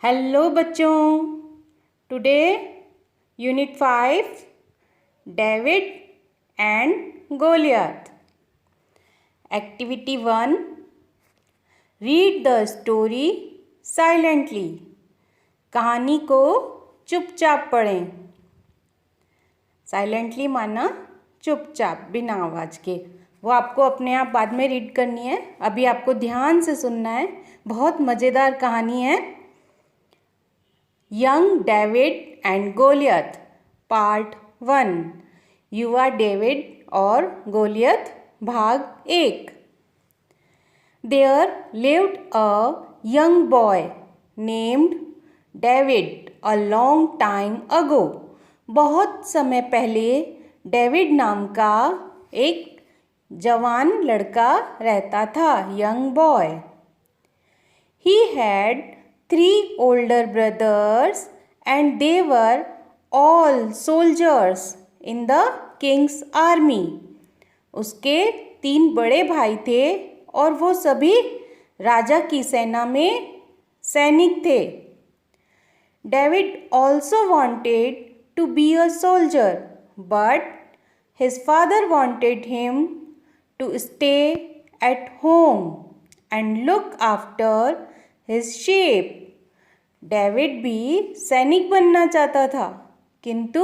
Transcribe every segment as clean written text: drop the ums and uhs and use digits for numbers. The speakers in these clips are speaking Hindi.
हेलो बच्चों, today unit 5 David and Goliath. Activity 1, read the story silently. कहानी को चुपचाप पढ़ें। साइलेंटली माना चुपचाप, बिना आवाज़ के। वो आपको अपने आप बाद में रीड करनी है, अभी आपको ध्यान से सुनना है। बहुत मज़ेदार कहानी है। Young David and Goliath part 1। युवा डेविड और गोलियत भाग 1। There lived a young boy named David a long time ago. बहुत समय पहले डेविड नाम का एक जवान लड़का रहता था, young boy. He had 3 older brothers and they were all soldiers in the king's army. उसके 3 बड़े भाई थे और वो सभी राजा की सेना में सैनिक थे। David also wanted to be a soldier, but his father wanted him to stay at home and look after his sheep. David भी सैनिक बनना चाहता था, किंतु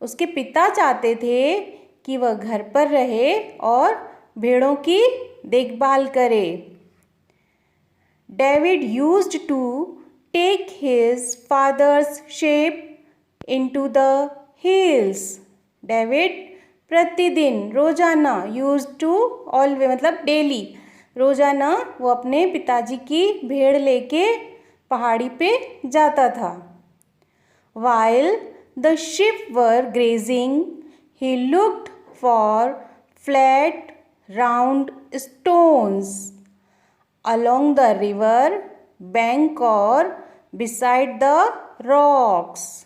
उसके पिता चाहते थे कि वह घर पर रहे और भेड़ों की देखभाल करे। David used to take his father's sheep into the hills. David प्रतिदिन, रोजाना, यूज्ड टू ऑलवेज मतलब डेली, रोजाना वो अपने पिताजी की भेड़ लेके पहाड़ी पे जाता था। While the sheep were grazing, he looked for flat, round stones along the river bank or beside the rocks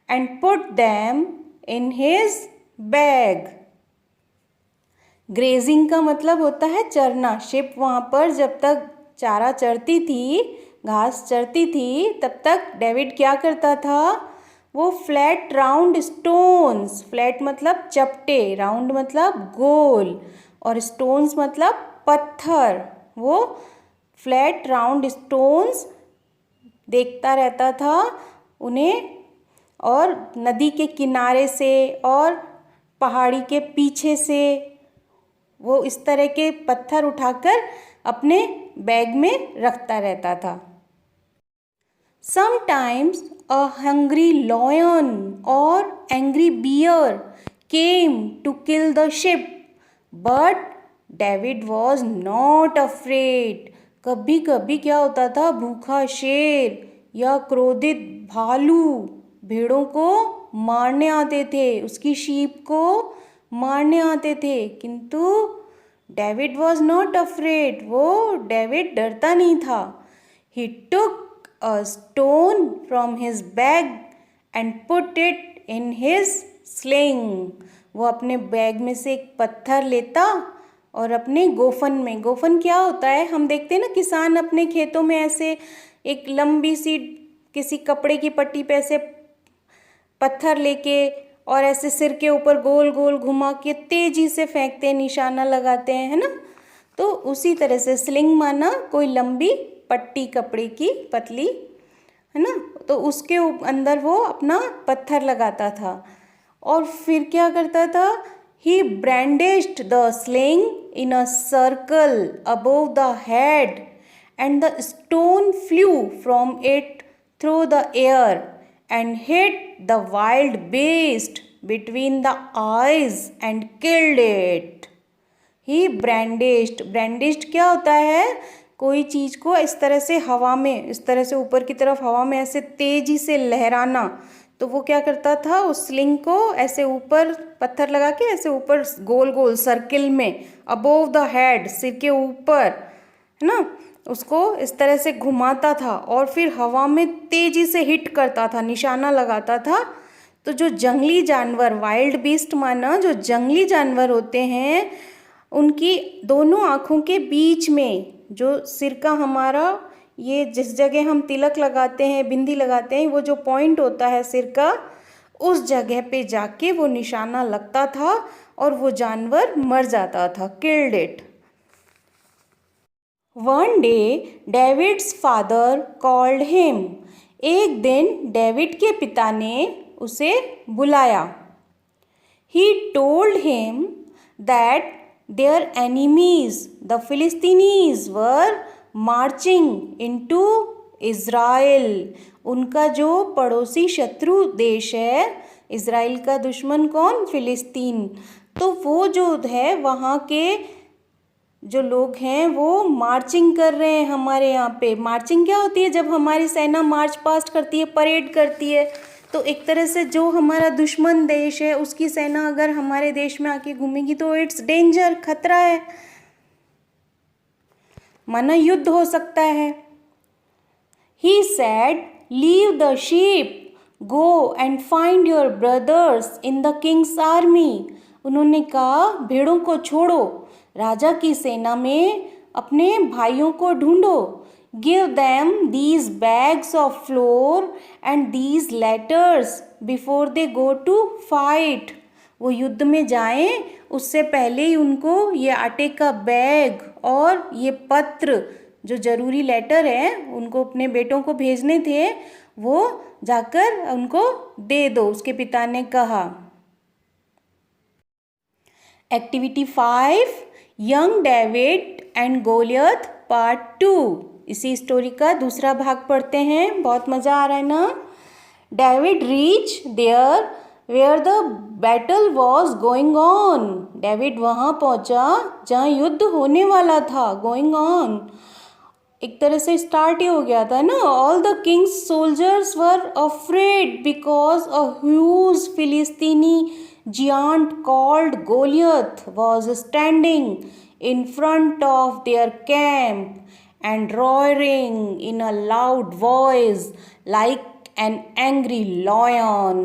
and put them in his bag. Grazing का मतलब होता है चरना। शिप वहाँ पर जब तक चारा चरती थी, घास चरती थी, तब तक डेविड क्या करता था, वो फ्लैट राउंड स्टोन्स, फ्लैट मतलब चपटे, राउंड मतलब गोल और स्टोन्स मतलब पत्थर, वो फ्लैट राउंड स्टोन्स देखता रहता था उन्हें, और नदी के किनारे से और पहाड़ी के पीछे से वो इस तरह के पत्थर उठाकर अपने बैग में रखता रहता था। Sometimes a hungry lion or angry bear came to kill the sheep, but David was not afraid. कभी कभी क्या होता था, भूखा शेर या क्रोधित भालू भेड़ों को मारने आते थे, उसकी शीप को मारने आते थे, किंतु डेविड वॉज नॉट अफ्रेड, वो डेविड डरता नहीं था। He took a stone from his bag and put it in his sling. वो अपने बैग में से एक पत्थर लेता और अपने गोफन में, गोफन क्या होता है, हम देखते हैं ना किसान अपने खेतों में ऐसे एक लंबी सी किसी कपड़े की पट्टी पे ऐसे पत्थर लेके और ऐसे सिर के ऊपर गोल गोल घुमा के तेजी से फेंकते हैं, निशाना लगाते हैं, है ना। तो उसी तरह से स्लिंग माना कोई लंबी पट्टी कपड़े की पतली, है ना, तो उसके अंदर वो अपना पत्थर लगाता था और फिर क्या करता था, he brandished the sling in a circle above the head and the stone flew from it through the air and hit the wild beast between the eyes and killed it. He brandished, brandished क्या होता है, कोई चीज़ को इस तरह से हवा में, इस तरह से ऊपर की तरफ हवा में ऐसे तेजी से लहराना, तो वो क्या करता था, उस स्लिंग को ऐसे ऊपर पत्थर लगा के ऐसे ऊपर गोल गोल सर्किल में अबोव द हेड, सिर के ऊपर, है ना, उसको इस तरह से घुमाता था और फिर हवा में तेजी से हिट करता था, निशाना लगाता था। तो जो जंगली जानवर, वाइल्ड बीस्ट माना जो जंगली जानवर होते हैं, उनकी दोनों आँखों के बीच में, जो सिर का हमारा ये जिस जगह हम तिलक लगाते हैं, बिंदी लगाते हैं, वो जो पॉइंट होता है सिर का, उस जगह पे जाके वो निशाना लगता था और वो जानवर मर जाता था, killed it. One day David's father called him. एक दिन डेविड के पिता ने उसे बुलाया। He told him that their enemies, the Philistines, were marching into Israel. उनका जो पड़ोसी शत्रु देश है, इज़राइल का दुश्मन कौन? फिलिस्तीन। तो वो जो है वहाँ के जो लोग हैं वो मार्चिंग कर रहे हैं हमारे यहाँ पे। मार्चिंग क्या होती है? जब हमारी सेना मार्च पास्ट करती है, परेड करती है, तो एक तरह से जो हमारा दुश्मन देश है उसकी सेना अगर हमारे देश में आके घूमेगी तो इट्स डेंजर, खतरा है, माना युद्ध हो सकता है। He said, leave the sheep, go and find your brothers in the Kings army. उन्होंने कहा, भेड़ों को छोड़ो, राजा की सेना में अपने भाइयों को ढूंढो। Give them these bags of flour and these letters before they go to fight. वो युद्ध में जाएं उससे पहले ही उनको ये आटे का बैग और ये पत्र, जो जरूरी लेटर है, उनको अपने बेटों को भेजने थे, वो जाकर उनको दे दो, उसके पिता ने कहा। Activity 5, young David and Goliath part 2। इसी स्टोरी का दूसरा भाग पढ़ते हैं। बहुत मज़ा आ रहा है ना। David reach there where the battle was going on. David वहाँ पहुँचा जहाँ युद्ध होने वाला था, गोइंग ऑन, एक तरह से स्टार्ट ही हो गया था ना। All the king's soldiers were afraid because a huge Philistine giant called Goliath was standing in front of their camp and roaring in a loud voice like an angry lion.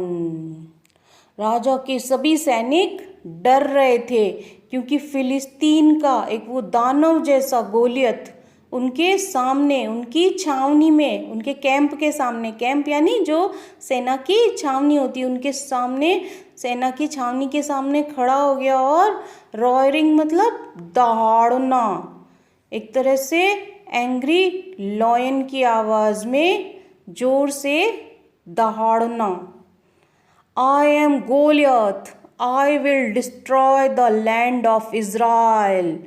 राजा के सभी सैनिक डर रहे थे क्योंकि फिलिस्तीन का एक वो दानव जैसा गोलियत उनके सामने, उनकी छावनी में, उनके कैंप के सामने, कैंप यानी जो सेना की छावनी होती है, उनके सामने, सेना की छावनी के सामने खड़ा हो गया। और रॉयरिंग मतलब दहाड़ना, एक तरह से एंग्री लॉयन की आवाज़ में जोर से दहाड़ना। I am Goliath, I will destroy the land of Israel.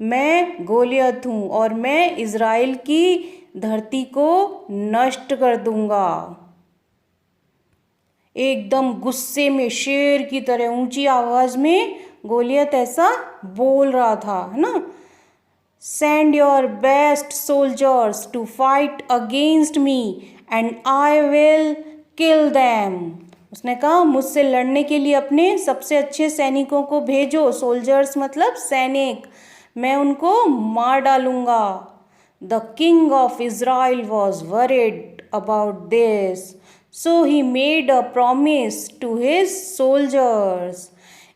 मैं गोलियत हूँ और मैं इज़राइल की धरती को नष्ट कर दूंगा। एकदम गुस्से में शेर की तरह ऊंची आवाज़ में गोलियत ऐसा बोल रहा था, है ना। Send your best soldiers to fight against me and I will kill them. उसने कहा, मुझसे लड़ने के लिए अपने सबसे अच्छे सैनिकों को भेजो। सोल्जर्स मतलब सैनिक, मैं उनको मार डालूंगा। The king of Israel was worried about this, so he made a promise to his soldiers.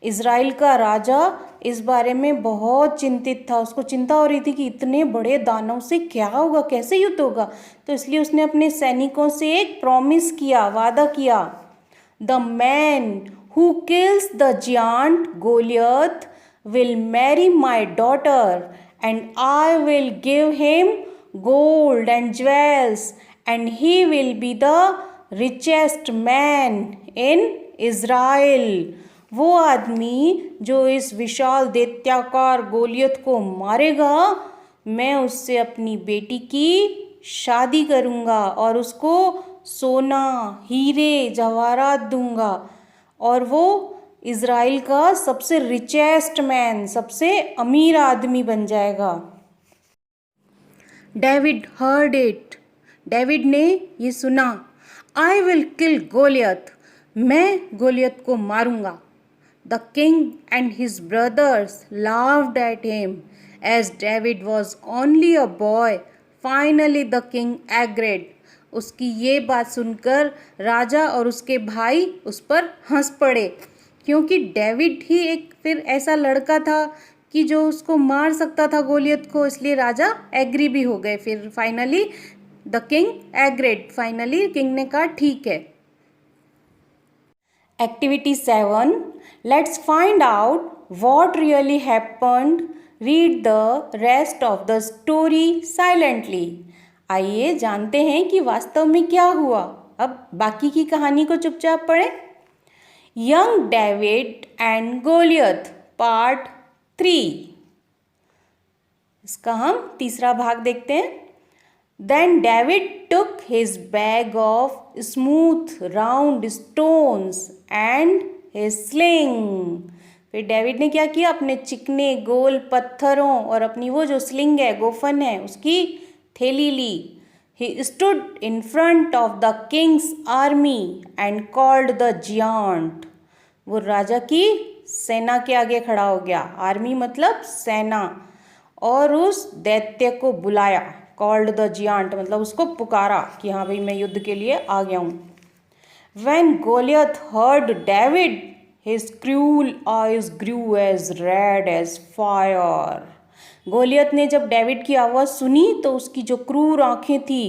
Israel का राजा इस बारे में बहुत चिंतित था। उसको चिंता हो रही थी कि इतने बड़े दानव से क्या होगा, कैसे युद्ध होगा। तो इसलिए उसने अपने सैनिकों से एक प्रॉमिस किया, वादा किया। The man who kills the giant Goliath will marry my daughter and I will give him gold and jewels and he will be the richest man in Israel। वो आदमी जो इस विशाल दैत्याकार गोलियत को मारेगा, मैं उससे अपनी बेटी की शादी करूँगा और उसको सोना, हीरे, जवाहरात दूंगा और वो इज़राइल का सबसे रिचेस्ट मैन, सबसे अमीर आदमी बन जाएगा। David heard it. डेविड ने ये सुना। आई विल किल गोलियत, मैं गोलियत को मारूंगा। The king and his brothers laughed at him as David was only a boy. Finally the king agreed. उसकी ये बात सुनकर राजा और उसके भाई उस पर हंस पड़े, क्योंकि डेविड ही एक फिर ऐसा लड़का था कि जो उसको मार सकता था गोलियत को, इसलिए राजा एग्री भी हो गए फिर finally the king agreed, finally king ने कहा ठीक है. Activity 7. Let's find out what really happened. Read the rest of the story silently. आइए जानते हैं कि वास्तव में क्या हुआ. अब बाकी की कहानी को चुपचाप पढ़ें. Young David and Goliath Part 3. इसका हम तीसरा भाग देखते हैं. Then David took his bag of smooth round stones and his sling. फिर डेविड ने क्या किया, अपने चिकने गोल पत्थरों और अपनी वो जो स्लिंग है, गोफन है, उसकी थैली ली. He stood in front of the king's army and called the giant. वो राजा की सेना के आगे खड़ा हो गया. आर्मी मतलब सेना. और उस दैत्य को बुलाया. कॉल्ड द जियांट मतलब उसको पुकारा कि हाँ भाई मैं युद्ध के लिए आ गया हूँ. When Goliath heard David, his cruel eyes grew as red as fire. Goliath ने जब डेविड की आवाज़ सुनी तो उसकी जो क्रूर आंखें थी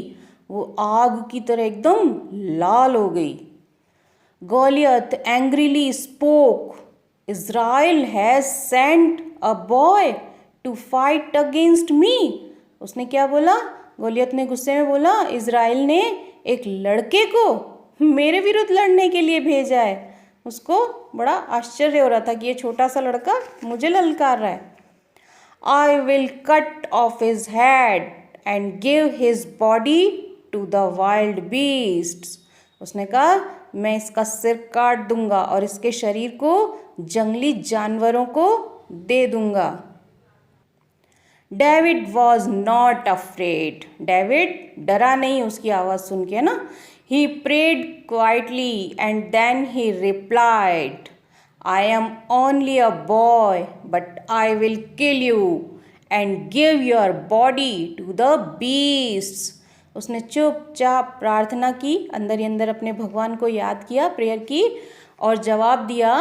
वो आग की तरह एकदम लाल हो गई. Goliath angrily spoke, Israel has sent a boy to fight against me. उसने क्या बोला, गोलियत ने गुस्से में बोला, इज़राइल ने एक लड़के को मेरे विरुद्ध लड़ने के लिए भेजा है. उसको बड़ा आश्चर्य हो रहा था कि ये छोटा सा लड़का मुझे ललकार रहा है. I will cut off his head and give his body to the wild beasts. उसने कहा मैं इसका सिर काट दूंगा और इसके शरीर को जंगली जानवरों को दे दूंगा. David was not afraid. David डरा नहीं उसकी आवाज़ सुन के ना. He prayed quietly and then he replied, I am only a boy but I will kill you and give your body to the beasts. उसने चुपचाप प्रार्थना की, अंदर ही अंदर अपने भगवान को याद किया, प्रेयर की और जवाब दिया,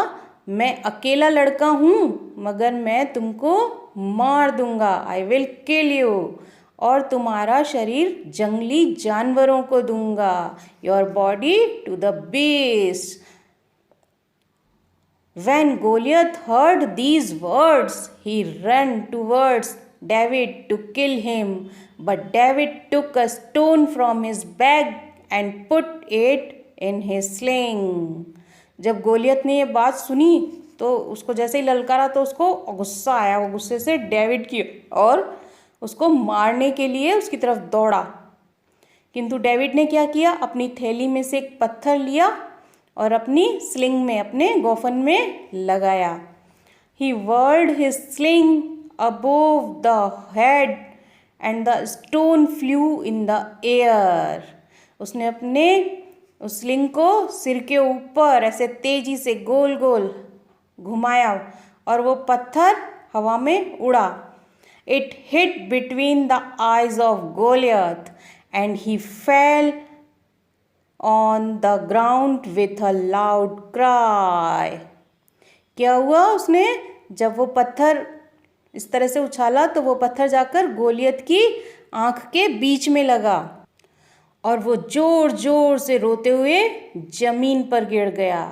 मैं अकेला लड़का हूँ मगर मैं तुमको मार दूंगा. I will kill you. और तुम्हारा शरीर जंगली जानवरों को दूंगा. Your body to the beast. When Goliath heard these words, he ran towards David to kill him. But David took a stone from his bag and put it in his sling. जब गोलियत ने ये बात सुनी तो उसको जैसे ही ललकारा तो उसको गुस्सा आया. वो गुस्से से डेविड की और उसको मारने के लिए उसकी तरफ दौड़ा. किंतु डेविड ने क्या किया, अपनी थैली में से एक पत्थर लिया और अपनी स्लिंग में, अपने गोफन में लगाया. ही whirled his sling above the head and the stone flew in the air. उसने अपने उस स्लिंग को सिर के ऊपर ऐसे तेजी से गोल गोल घुमाया और वो पत्थर हवा में उड़ा. It hit between the eyes of Goliath and he fell on the ground with a loud cry. क्या हुआ, उसने जब वो पत्थर इस तरह से उछाला तो वो पत्थर जाकर गोलियत की आंख के बीच में लगा और वो जोर जोर से रोते हुए जमीन पर गिर गया.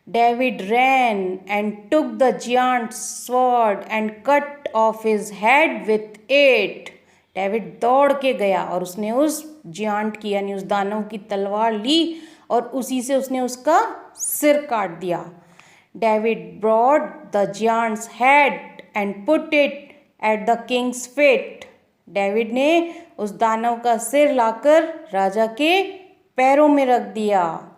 David ran and took the giant's sword and cut off his head with it. David दौड़ के गया और उसने उस जियांट की यानी उस दानव की तलवार ली और उसी से उसने उसका सिर काट दिया. David brought the giant's head and put it at the king's feet. David ने उस दानव का सिर लाकर राजा के पैरों में रख दिया.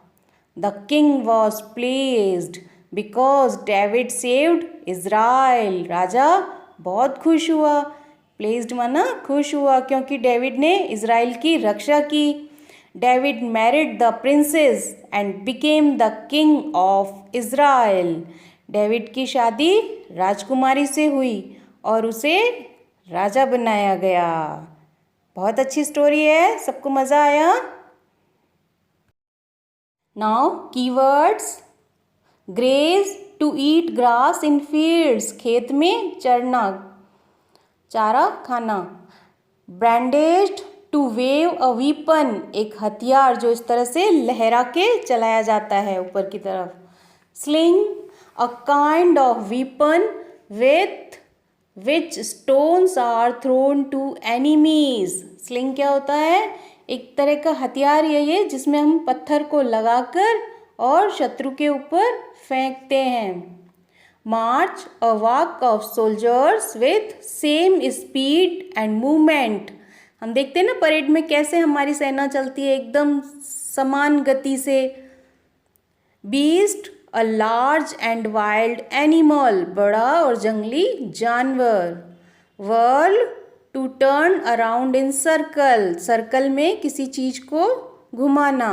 The king was pleased because David saved Israel. राजा बहुत खुश हुआ. Pleased माना खुश हुआ क्योंकि डेविड ने इज़राइल की रक्षा की. David married the princess and became the king of Israel. David की शादी राजकुमारी से हुई और उसे राजा बनाया गया. बहुत अच्छी स्टोरी है, सबको मज़ा आया. Now keywords. Graze, to eat grass in fields, खेत में चरना, चारा खाना. Brandished, to wave a weapon, एक हथियार जो इस तरह से लहरा के चलाया जाता है ऊपर की तरफ. Sling, a kind of weapon with which stones are thrown to enemies. Sling क्या होता है? एक तरह का हथियार यही है जिसमें हम पत्थर को लगाकर और शत्रु के ऊपर फेंकते हैं. March, a walk of soldiers with same speed and movement. हम देखते हैं ना परेड में कैसे हमारी सेना चलती है एकदम समान गति से. Beast, a large and wild animal, बड़ा और जंगली जानवर. Whirl, to turn around in circle, circle में किसी चीज को घुमाना.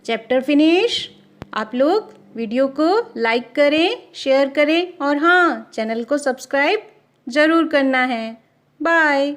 Chapter finish. आप लोग वीडियो को लाइक करें, शेयर करें और हाँ, चैनल को सब्सक्राइब ज़रूर करना है. बाय.